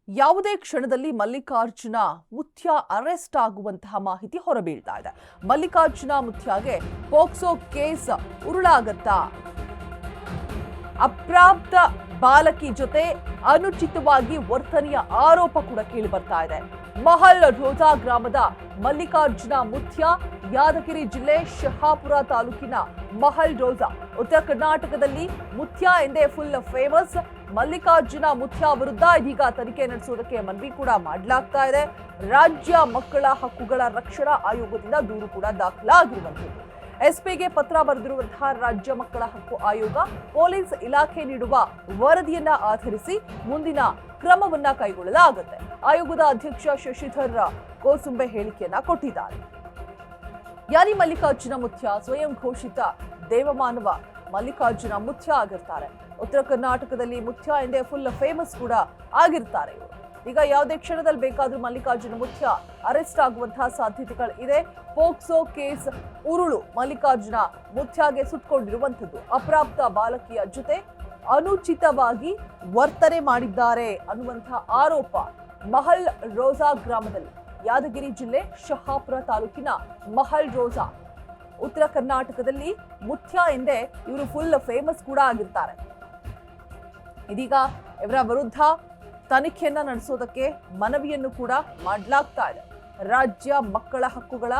ಯಾವುದೇ ಕ್ಷಣದಲ್ಲಿ ಮಲ್ಲಿಕಾರ್ಜುನ ಮುಥ್ಯ ಅರೆಸ್ಟ್ ಆಗುವಂತಹ ಮಾಹಿತಿ ಹೊರಬೀಳ್ತಾ ಇದೆ. ಮಲ್ಲಿಕಾರ್ಜುನ ಮುಥ್ಯಗೆ ಪೋಕ್ಸೋ ಕೇಸ್ ಉರುಳಾಗತ್ತಾ? ಅಪ್ರಾಪ್ತ ಬಾಲಕಿ ಜೊತೆ ಅನುಚಿತವಾಗಿ ವರ್ತನೆಯ ಆರೋಪ ಕೂಡ ಕೇಳಿ ಬರ್ತಾ ಇದೆ. ಮಹಲ್ ರೋಜಾ ಗ್ರಾಮದ ಮಲ್ಲಿಕಾರ್ಜುನ ಮುಥ್ಯ ಯಾದಗಿರಿ ಜಿಲ್ಲೆ ಶಹಾಪುರ ತಾಲೂಕಿನ ಮಹಲ್ ರೋಜಾ. ಉತ್ತರ ಕರ್ನಾಟಕದಲ್ಲಿ ಮುಥ್ಯ ಎಂದೇ ಫುಲ್ ಫೇಮಸ್. ಮಲ್ಲಿಕಾರ್ಜುನ ಮುಥ್ಯ ವಿರುದ್ಧ ಇದೀಗ ತನಿಖೆ ನಡೆಸುವುದಕ್ಕೆ ಮನವಿ ಕೂಡ ಮಾಡಲಾಗ್ತಾ ಇದೆ. ರಾಜ್ಯ ಮಕ್ಕಳ ಹಕ್ಕುಗಳ ರಕ್ಷಣಾ ಆಯೋಗದಿಂದ ದೂರು ಕೂಡ ದಾಖಲಾಗಿರುವಂಥದ್ದು. ಎಸ್ಪಿಗೆ ಪತ್ರ ಬರೆದಿರುವಂತಹ ರಾಜ್ಯ ಮಕ್ಕಳ ಹಕ್ಕು ಆಯೋಗ ಪೊಲೀಸ್ ಇಲಾಖೆ ನೀಡುವ ವರದಿಯನ್ನ ಆಧರಿಸಿ ಮುಂದಿನ ಕ್ರಮವನ್ನ ಕೈಗೊಳ್ಳಲಾಗುತ್ತೆ. ಆಯೋಗದ ಅಧ್ಯಕ್ಷ ಶಶಿಧರ್ ಕೋಸುಂಬೆ ಹೇಳಿಕೆಯನ್ನ ಕೊಟ್ಟಿದ್ದಾರೆ. ಯಾರಿ ಮಲ್ಲಿಕಾರ್ಜುನ ಮುಥ್ಯ ಸ್ವಯಂ ಘೋಷಿತ ದೇವಮಾನವ ಮಲ್ಲಿಕಾರ್ಜುನ ಮುಥ್ಯ ಆಗಿರ್ತಾರೆ. ಉತ್ತರ ಕರ್ನಾಟಕದಲ್ಲಿ ಮುಥ್ಯ ಎಂದೇ ಫುಲ್ ಫೇಮಸ್ ಕೂಡ ಆಗಿರ್ತಾರೆ ಇವರು. ಈಗ ಯಾವುದೇ ಕ್ಷಣದಲ್ಲಿ ಬೇಕಾದ್ರೂ ಮಲ್ಲಿಕಾರ್ಜುನ ಮುಥ್ಯ ಅರೆಸ್ಟ್ ಆಗುವಂತಹ ಸಾಧ್ಯತೆಗಳು ಇದೆ. ಪೋಕ್ಸೋ ಕೇಸ್ ಉರುಳು ಮಲ್ಲಿಕಾರ್ಜುನ ಮುಥ್ಯಗೆ ಸುತ್ತಕೊಂಡಿರುವಂಥದ್ದು. ಅಪ್ರಾಪ್ತ ಬಾಲಕಿಯ ಜೊತೆ ಅನುಚಿತವಾಗಿ ವರ್ತನೆ ಮಾಡಿದ್ದಾರೆ ಅನ್ನುವಂತಹ ಆರೋಪ ಮಹಲ್ ರೋಜಾ ಗ್ರಾಮದಲ್ಲಿ, ಯಾದಗಿರಿ ಜಿಲ್ಲೆ ಶಹಾಪುರ ತಾಲೂಕಿನ ಮಹಲ್ ರೋಜಾ. ಉತ್ತರ ಕರ್ನಾಟಕದಲ್ಲಿ ಮುಥ್ಯ ಎಂದೇ ಇವರು ಫುಲ್ ಫೇಮಸ್ ಕೂಡ ಆಗಿರ್ತಾರೆ. ಇದೀಗ ಇವರ ವಿರುದ್ಧ ತನಿಖೆಯನ್ನ ನಡೆಸೋದಕ್ಕೆ ಮನವಿಯನ್ನು ಕೂಡ ಮಾಡಲಾಗ್ತಾ ಇದೆ. ರಾಜ್ಯ ಮಕ್ಕಳ ಹಕ್ಕುಗಳ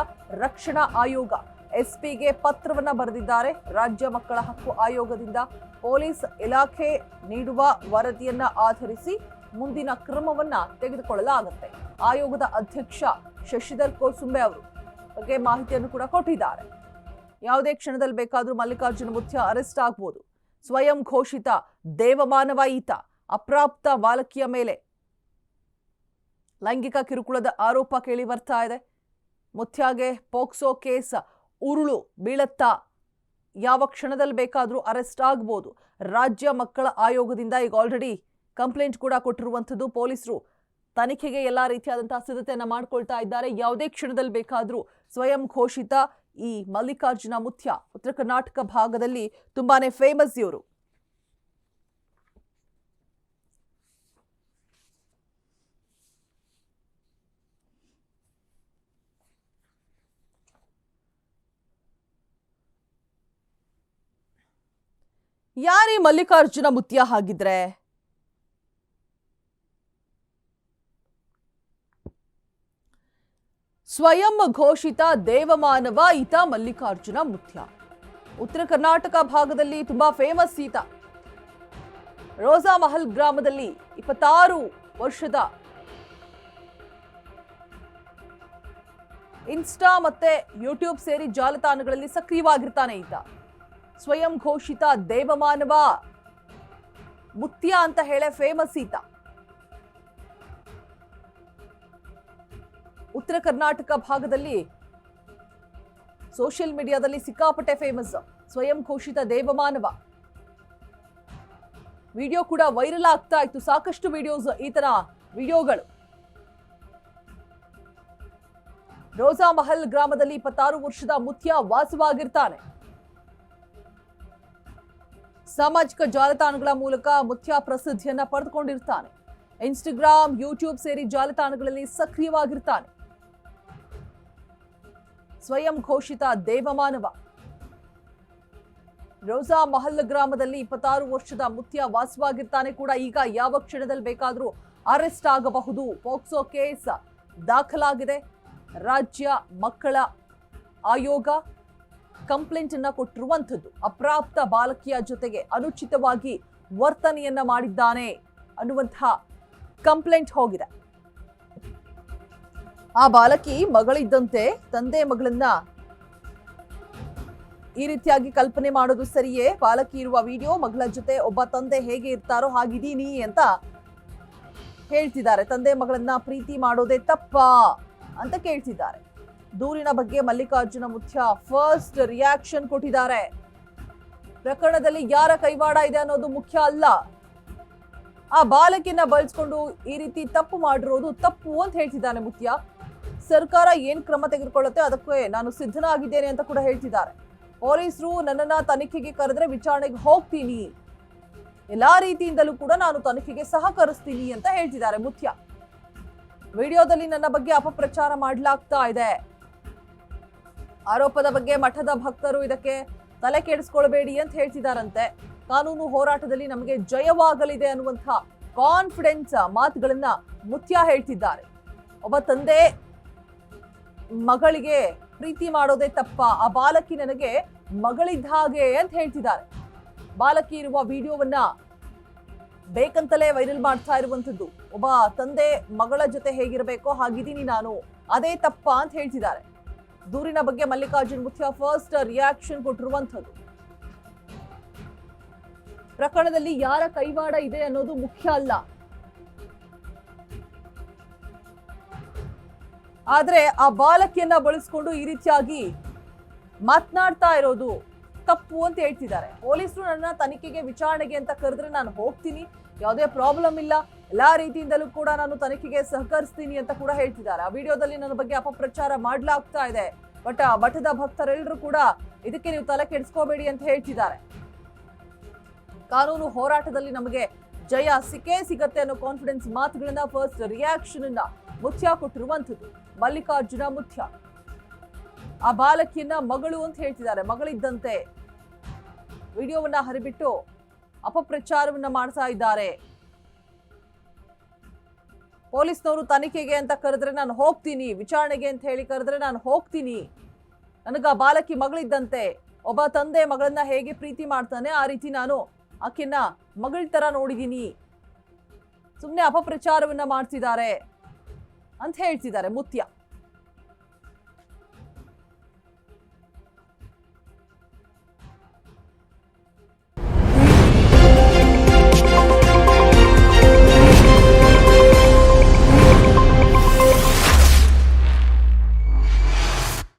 ರಕ್ಷಣಾ ಆಯೋಗ ಎಸ್ಪಿಗೆ ಪತ್ರವನ್ನ ಬರೆದಿದ್ದಾರೆ. ರಾಜ್ಯ ಮಕ್ಕಳ ಹಕ್ಕು ಆಯೋಗದಿಂದ ಪೊಲೀಸ್ ಇಲಾಖೆ ನೀಡುವ ವರದಿಯನ್ನ ಆಧರಿಸಿ ಮುಂದಿನ ಕ್ರಮವನ್ನ ತೆಗೆದುಕೊಳ್ಳಲಾಗುತ್ತೆ. ಆಯೋಗದ ಅಧ್ಯಕ್ಷ ಶಶಿಧರ್ ಕೋಸುಂಬೆ ಅವರು ಬಗ್ಗೆ ಮಾಹಿತಿಯನ್ನು ಕೂಡ ಕೊಟ್ಟಿದ್ದಾರೆ. ಯಾವುದೇ ಕ್ಷಣದಲ್ಲಿ ಬೇಕಾದರೂ ಮಲ್ಲಿಕಾರ್ಜುನ ಮುಥ್ಯ ಅರೆಸ್ಟ್ ಆಗಬಹುದು. ಸ್ವಯಂ ಘೋಷಿತ ದೇವಮಾನವ ಈತ. ಅಪ್ರಾಪ್ತ ಬಾಲಕಿಯ ಮೇಲೆ ಲೈಂಗಿಕ ಕಿರುಕುಳದ ಆರೋಪ ಕೇಳಿ ಬರ್ತಾ ಇದೆ. ಮುಥ್ಯಗೆ ಪೋಕ್ಸೋ ಕೇಸ್ ಉರುಳು ಬೀಳತ್ತಾ? ಯಾವ ಕ್ಷಣದಲ್ಲಿ ಬೇಕಾದರೂ ಅರೆಸ್ಟ್ ಆಗಬಹುದು. ರಾಜ್ಯ ಮಕ್ಕಳ ಆಯೋಗದಿಂದ ಈಗ ಆಲ್ರೆಡಿ ಕಂಪ್ಲೇಂಟ್ ಕೂಡ ಕೊಟ್ಟಿರುವಂಥದ್ದು. ಪೊಲೀಸರು ತನಿಖೆಗೆ ಎಲ್ಲಾ ರೀತಿಯಾದಂತಹ ಸಿದ್ಧತೆಯನ್ನ ಮಾಡ್ಕೊಳ್ತಾ ಇದ್ದಾರೆ. ಯಾವುದೇ ಕ್ಷಣದಲ್ಲಿ ಬೇಕಾದರೂ ಸ್ವಯಂ ಘೋಷಿತ ಈ ಮಲ್ಲಿಕಾರ್ಜುನ ಮುಥ್ಯ ಉತ್ತರ ಕರ್ನಾಟಕ ಭಾಗದಲ್ಲಿ ತುಂಬಾನೇ ಫೇಮಸ್ ಇವರು. ಯಾರೇ ಮಲ್ಲಿಕಾರ್ಜುನ ಮುಥ್ಯ ಹಾಗಿದ್ರೆ? ಸ್ವಯಂ ಘೋಷಿತ ದೇವಮಾನವ ಈತ ಮಲ್ಲಿಕಾರ್ಜುನ ಮುಥ್ಯ. ಉತ್ತರ ಕರ್ನಾಟಕ ಭಾಗದಲ್ಲಿ ತುಂಬಾ ಫೇಮಸ್ ಈತ. ರೋಜಾ ಮಹಲ್ ಗ್ರಾಮದಲ್ಲಿ 26 ವರ್ಷದ ಇನ್ಸ್ಟಾ ಮತ್ತೆ ಯೂಟ್ಯೂಬ್ ಸೇರಿ ಜಾಲತಾಣಗಳಲ್ಲಿ ಸಕ್ರಿಯವಾಗಿರ್ತಾನೆ ಈತ. ಸ್ವಯಂ ಘೋಷಿತ ದೇವಮಾನವ ಮುಥ್ಯ ಅಂತ ಹೇಳೇ ಫೇಮಸ್ ಈತ. ಉತ್ತರ ಕರ್ನಾಟಕ ಭಾಗದಲ್ಲಿ ಸೋಷಿಯಲ್ ಮೀಡಿಯಾದಲ್ಲಿ ಸಿಕ್ಕಾಪಟ್ಟೆ ಫೇಮಸ್. ಸ್ವಯಂ ಘೋಷಿತ ದೇವಮಾನವ ವಿಡಿಯೋ ಕೂಡ ವೈರಲ್ ಆಗ್ತಾ ಇತ್ತು. ಸಾಕಷ್ಟು ವಿಡಿಯೋಸ್, ಈತನ ವಿಡಿಯೋಗಳು. ರೋಜಾ ಮಹಲ್ ಗ್ರಾಮದಲ್ಲಿ 26 ವರ್ಷದ ಮುಥ್ಯ ವಾಸವಾಗಿರ್ತಾನೆ. ಸಾಮಾಜಿಕ ಜಾಲತಾಣಗಳ ಮೂಲಕ ಮುಥ್ಯ ಪ್ರಸಿದ್ಧಿಯನ್ನ ಪಡೆದುಕೊಂಡಿರ್ತಾನೆ. ಇನ್ಸ್ಟಾಗ್ರಾಮ್, ಯೂಟ್ಯೂಬ್ ಸೇರಿ ಜಾಲತಾಣಗಳಲ್ಲಿ ಸಕ್ರಿಯವಾಗಿರ್ತಾನೆ. ಸ್ವಯಂ ಘೋಷಿತ ದೇವಮಾನವ. ರೋಜಾ ಮಹಲ್ ಗ್ರಾಮದಲ್ಲಿ 26 ವರ್ಷದ ಮುಥ್ಯ ವಾಸವಾಗಿರ್ತಾನೆ ಕೂಡ. ಈಗ ಯಾವ ಕ್ಷಣದಲ್ಲಿ ಬೇಕಾದರೂ ಅರೆಸ್ಟ್ ಆಗಬಹುದು. ಪೋಕ್ಸೋ ಕೇಸ್ ದಾಖಲಾಗಿದೆ. ರಾಜ್ಯ ಮಕ್ಕಳ ಆಯೋಗ ಕಂಪ್ಲೇಂಟ್ ಅನ್ನ ಕೊಟ್ಟಿರುವಂಥದ್ದು. ಅಪ್ರಾಪ್ತ ಬಾಲಕಿಯ ಜೊತೆಗೆ ಅನುಚಿತವಾಗಿ ವರ್ತನೆಯನ್ನ ಮಾಡಿದ್ದಾನೆ ಅನ್ನುವಂತಹ ಕಂಪ್ಲೇಂಟ್ ಹೋಗಿದೆ. ಆ ಬಾಲಕಿ ಮಗಳಿದ್ದಂತೆ ತಂದೆ ಮಗಳನ್ನ ಈ ರೀತಿಯಾಗಿ ಕಲ್ಪನೆ ಮಾಡೋದು ಸರಿಯೇ? ಬಾಲಕಿ ಇರುವ ವಿಡಿಯೋ, ಮಗಳ ಜೊತೆ ಒಬ್ಬ ತಂದೆ ಹೇಗೆ ಇರ್ತಾರೋ ಹಾಗಿದ್ದೀನಿ ಅಂತ ಹೇಳ್ತಿದ್ದಾರೆ. ತಂದೆ ಮಗಳನ್ನ ಪ್ರೀತಿ ಮಾಡೋದೇ ತಪ್ಪಾ ಅಂತ ಕೇಳ್ತಿದ್ದಾರೆ. ದೂರಿನ ಬಗ್ಗೆ ಮಲ್ಲಿಕಾರ್ಜುನ ಮುಥ್ಯ ಫಸ್ಟ್ ರಿಯಾಕ್ಷನ್ ಕೊಟ್ಟಿದ್ದಾರೆ. ಪ್ರಕರಣದಲ್ಲಿ ಯಾರ ಕೈವಾಡ ಇದೆ ಅನ್ನೋದು ಮುಖ್ಯ ಅಲ್ಲ. ಆ ಬಾಲಕಿಯನ್ನ ಬಳಸ್ಕೊಂಡು ಈ ರೀತಿ ತಪ್ಪು ಮಾಡಿರೋದು ತಪ್ಪು ಅಂತ ಹೇಳ್ತಿದ್ದಾನೆ ಮುಥ್ಯ. ಸರ್ಕಾರ ಏನ್ ಕ್ರಮ ತೆಗೆದುಕೊಳ್ಳುತ್ತೆ ಅದಕ್ಕೆ ನಾನು ಸಿದ್ಧನಾಗಿದ್ದೇನೆ ಅಂತ ಕೂಡ ಹೇಳ್ತಿದ್ದಾರೆ. ಪೊಲೀಸರು ನನ್ನನ್ನ ತನಿಖೆಗೆ ಕರೆದ್ರೆ ವಿಚಾರಣೆಗೆ ಹೋಗ್ತೀನಿ. ಎಲ್ಲಾ ರೀತಿಯಿಂದಲೂ ಕೂಡ ನಾನು ತನಿಖೆಗೆ ಸಹಕರಿಸ್ತೀನಿ ಅಂತ ಹೇಳ್ತಿದ್ದಾರೆ ಮುತ್ಯ. ವಿಡಿಯೋದಲ್ಲಿ ನನ್ನ ಬಗ್ಗೆ ಅಪಪ್ರಚಾರ ಮಾಡಲಾಗ್ತಾ ಇದೆ. ಆರೋಪದ ಬಗ್ಗೆ ಮಠದ ಭಕ್ತರು ಇದಕ್ಕೆ ತಲೆ ಕೆಡಿಸ್ಕೊಳ್ಬೇಡಿ ಅಂತ ಹೇಳ್ತಿದಾರಂತೆ. ಕಾನೂನು ಹೋರಾಟದಲ್ಲಿ ನಮಗೆ ಜಯವಾಗಲಿದೆ ಅನ್ನುವಂಥ ಕಾನ್ಫಿಡೆನ್ಸ್ ಮಾತುಗಳನ್ನ ಮುತ್ಯ ಹೇಳ್ತಿದ್ದಾರೆ. ಒಬ್ಬ ತಂದೆ ಮಗಳಿಗೆ ಪ್ರೀತಿ ಮಾಡೋದೇ ತಪ್ಪ, ಆ ಬಾಲಕಿ ನನಗೆ ಮಗಳಿದ್ದ ಹಾಗೆ ಅಂತ ಹೇಳ್ತಿದ್ದಾರೆ. ಬಾಲಕಿ ಇರುವ ವಿಡಿಯೋವನ್ನ ಬೇಕಂತಲೇ ವೈರಲ್ ಮಾಡ್ತಾ ಇರುವಂತದ್ದು. ಒಬ್ಬ ತಂದೆ ಮಗಳ ಜೊತೆ ಹೇಗಿರಬೇಕೋ ಹಾಗಿದ್ದೀನಿ ನಾನು, ಅದೇ ತಪ್ಪ ಅಂತ ಹೇಳ್ತಿದ್ದಾರೆ. ದೂರಿನ ಬಗ್ಗೆ ಮಲ್ಲಿಕಾರ್ಜುನ್ ಮುತ್ಯ ಫಸ್ಟ್ ರಿಯಾಕ್ಷನ್ ಕೊಟ್ಟಿರುವಂಥದ್ದು. ಪ್ರಕರಣದಲ್ಲಿ ಯಾರ ಕೈವಾಡ ಇದೆ ಅನ್ನೋದು ಮುಖ್ಯ ಅಲ್ಲ, ಆದ್ರೆ ಆ ಬಾಲಕಿಯನ್ನ ಬಳಸ್ಕೊಂಡು ಈ ರೀತಿಯಾಗಿ ಮಾತನಾಡ್ತಾ ಇರೋದು ತಪ್ಪು ಅಂತ ಹೇಳ್ತಿದ್ದಾರೆ. ಪೊಲೀಸರು ನನ್ನ ತನಿಖೆಗೆ ವಿಚಾರಣೆಗೆ ಅಂತ ಕರೆದ್ರೆ ನಾನು ಹೋಗ್ತೀನಿ, ಯಾವುದೇ ಪ್ರಾಬ್ಲಮ್ ಇಲ್ಲ, ಎಲ್ಲಾ ರೀತಿಯಿಂದಲೂ ಕೂಡ ನಾನು ತನಿಖೆಗೆ ಸಹಕರಿಸ್ತೀನಿ ಅಂತ ಕೂಡ ಹೇಳ್ತಿದ್ದಾರೆ. ಆ ವಿಡಿಯೋದಲ್ಲಿ ನನ್ನ ಬಗ್ಗೆ ಅಪಪ್ರಚಾರ ಮಾಡ್ಲಾಗ್ತಾ ಇದೆ, ಬಟ್ ಮಠದ ಭಕ್ತರೆಲ್ಲರೂ ಕೂಡ ಇದಕ್ಕೆ ನೀವು ತಲೆ ಕೆಡಿಸ್ಕೋಬೇಡಿ ಅಂತ ಹೇಳ್ತಿದ್ದಾರೆ. ಕಾನೂನು ಹೋರಾಟದಲ್ಲಿ ನಮಗೆ ಜಯ ಸಿಕ್ಕೇ ಸಿಗತ್ತೆ ಅನ್ನೋ ಕಾನ್ಫಿಡೆನ್ಸ್ ಮಾತುಗಳನ್ನ ಫಸ್ಟ್ ರಿಯಾಕ್ಷನ್ ಅನ್ನ ಮುತ್ಯ ಕೊಟ್ಟಿರುವಂಥದ್ದು. ಮಲ್ಲಿಕಾರ್ಜುನ ಮುತ್ಯ ಆ ಬಾಲಕಿಯನ್ನ ಮಗಳು ಅಂತ ಹೇಳ್ತಿದ್ದಾರೆ, ಮಗಳಿದ್ದಂತೆ ವಿಡಿಯೋವನ್ನ ಹರಿಬಿಟ್ಟು ಅಪಪ್ರಚಾರವನ್ನ ಮಾಡ್ತಾ ಇದ್ದಾರೆ. ಪೊಲೀಸ್ನವರು ತನಿಖೆಗೆ ಅಂತ ಕರೆದ್ರೆ ನಾನು ಹೋಗ್ತೀನಿ, ವಿಚಾರಣೆಗೆ ಅಂತ ಹೇಳಿ ಕರೆದ್ರೆ ನಾನು ಹೋಗ್ತೀನಿ, ನನಗ ಬಾಲಕಿ ಮಗಳಿದ್ದಂತೆ, ಒಬ್ಬ ತಂದೆ ಮಗಳನ್ನ ಹೇಗೆ ಪ್ರೀತಿ ಮಾಡ್ತಾನೆ ಆ ರೀತಿ ನಾನು ಆಕೆಯನ್ನ ಮಗಳ ತರ ನೋಡಿದೀನಿ, ಸುಮ್ಮನೆ ಅಪಪ್ರಚಾರವನ್ನ ಮಾಡ್ತಿದ್ದಾರೆ ಅಂತ ಹೇಳ್ತಿದ್ದಾರೆ ಮುತ್ಯ.